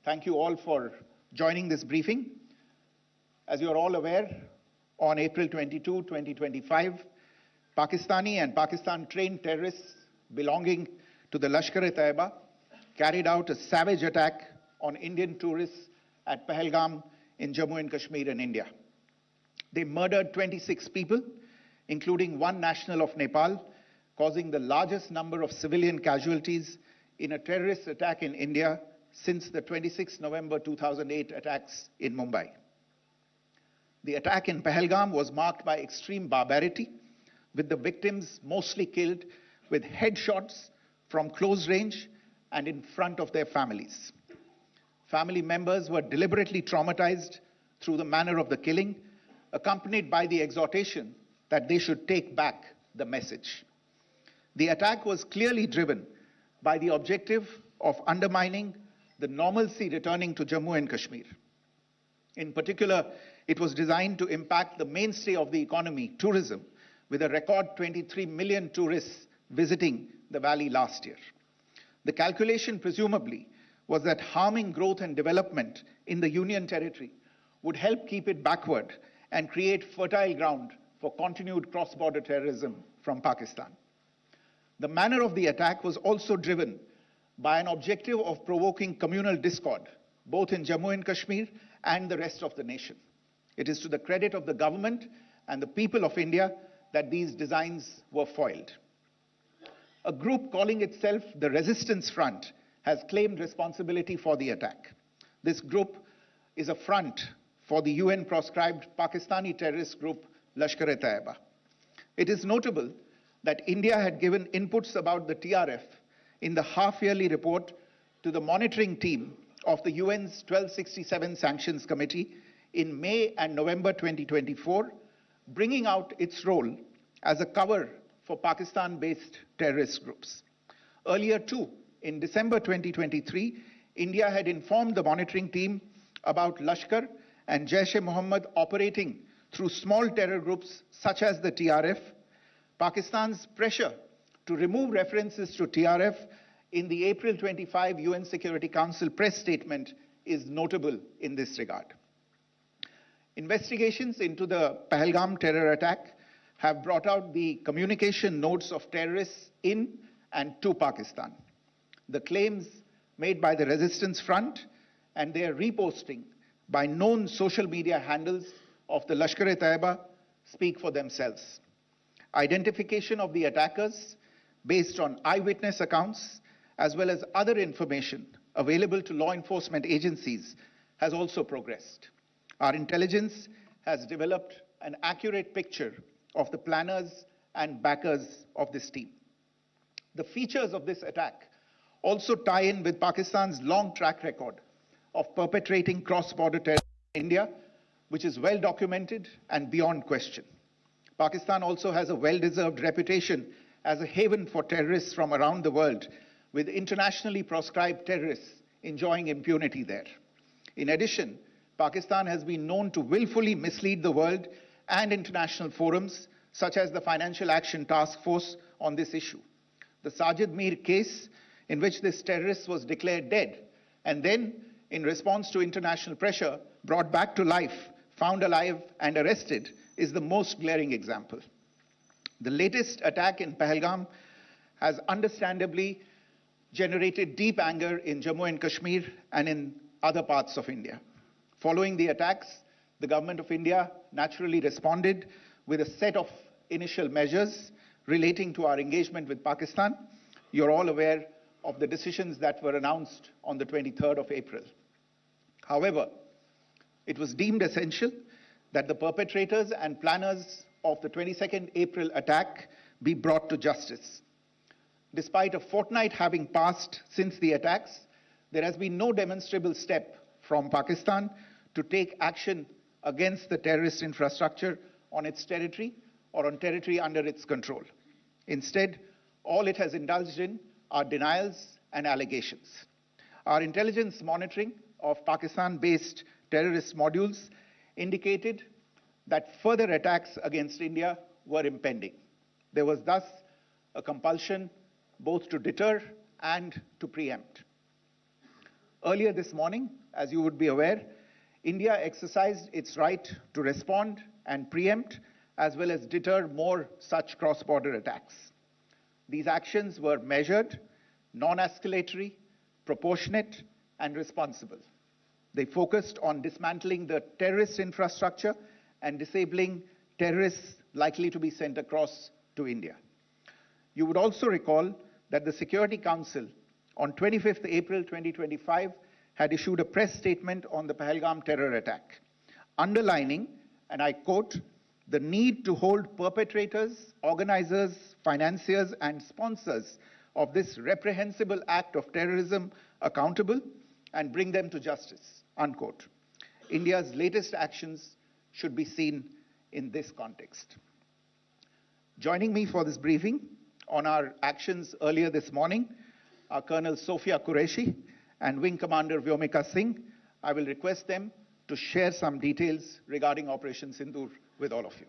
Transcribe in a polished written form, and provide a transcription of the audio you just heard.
Thank you all for joining this briefing. As you are all aware, on April 22, 2025, Pakistani and Pakistan-trained terrorists belonging to the Lashkar-e-Taiba carried out a savage attack on Indian tourists at Pehlgam in Jammu and Kashmir in India. They murdered 26 people, including one national of Nepal, causing the largest number of civilian casualties in a terrorist attack in India since the 26 November 2008 attacks in Mumbai. The attack in Pehlgam was marked by extreme barbarity, with the victims mostly killed with headshots from close range and in front of their families. Family members were deliberately traumatized through the manner of the killing, accompanied by the exhortation that they should take back the message. The attack was clearly driven by the objective of undermining the normalcy returning to Jammu and Kashmir. In particular, it was designed to impact the mainstay of the economy, tourism, with a record 23 million tourists visiting the valley last year. The calculation, presumably, was that harming growth and development in the Union Territory would help keep it backward and create fertile ground for continued cross-border terrorism from Pakistan. The manner of the attack was also driven by an objective of provoking communal discord, both in Jammu and Kashmir and the rest of the nation. It is to the credit of the government and the people of India that these designs were foiled. A group calling itself the Resistance Front has claimed responsibility for the attack. This group is a front for the UN-proscribed Pakistani terrorist group Lashkar-e-Taiba. It is notable that India had given inputs about the TRF in the half-yearly report to the monitoring team of the UN's 1267 Sanctions Committee in May and November 2024, bringing out its role as a cover for Pakistan-based terrorist groups. Earlier too, in December 2023, India had informed the monitoring team about Lashkar and Jaish-e-Mohammed operating through small terror groups such as the TRF. Pakistan's pressure to remove references to TRF in the April 25 UN Security Council press statement is notable in this regard. Investigations into the Pehlgam terror attack have brought out the communication notes of terrorists in and to Pakistan. The claims made by the Resistance Front and their reposting by known social media handles of the Lashkar-e-Taiba speak for themselves. Identification of the attackers based on eyewitness accounts as well as other information available to law enforcement agencies has also progressed. Our intelligence has developed an accurate picture of the planners and backers of this team. The features of this attack also tie in with Pakistan's long track record of perpetrating cross-border terror in India, which is well documented and beyond question. Pakistan also has a well-deserved reputation as a haven for terrorists from around the world, with internationally proscribed terrorists enjoying impunity there. In addition, Pakistan has been known to willfully mislead the world and international forums, such as the Financial Action Task Force, on this issue. The Sajid Mir case, in which this terrorist was declared dead and then, in response to international pressure, brought back to life, found alive and arrested, is the most glaring example. The latest attack in Pehlgam has understandably generated deep anger in Jammu and Kashmir and in other parts of India. Following the attacks, the government of India naturally responded with a set of initial measures relating to our engagement with Pakistan. You're all aware of the decisions that were announced on the 23rd of April. However, it was deemed essential that the perpetrators and planners of the 22nd April attack be brought to justice. Despite a fortnight having passed since the attacks, there has been no demonstrable step from Pakistan to take action against the terrorist infrastructure on its territory or on territory under its control. Instead, all it has indulged in are denials and allegations. Our intelligence monitoring of Pakistan-based terrorist modules indicated that further attacks against India were impending. There was thus a compulsion both to deter and to preempt. Earlier this morning, as you would be aware, India exercised its right to respond and preempt as well as deter more such cross-border attacks. These actions were measured, non-escalatory, proportionate, and responsible. They focused on dismantling the terrorist infrastructure and disabling terrorists likely to be sent across to India. You would also recall that the Security Council on 25th April 2025 had issued a press statement on the Pahlegam terror attack, underlining, and I quote, the need to hold perpetrators, organizers, financiers, and sponsors of this reprehensible act of terrorism accountable and bring them to justice, unquote. India's latest actions should be seen in this context. Joining me for this briefing on our actions earlier this morning are Colonel Sophia Qureshi and Wing Commander Vyomika Singh. I will request them to share some details regarding Operation Sindoor with all of you.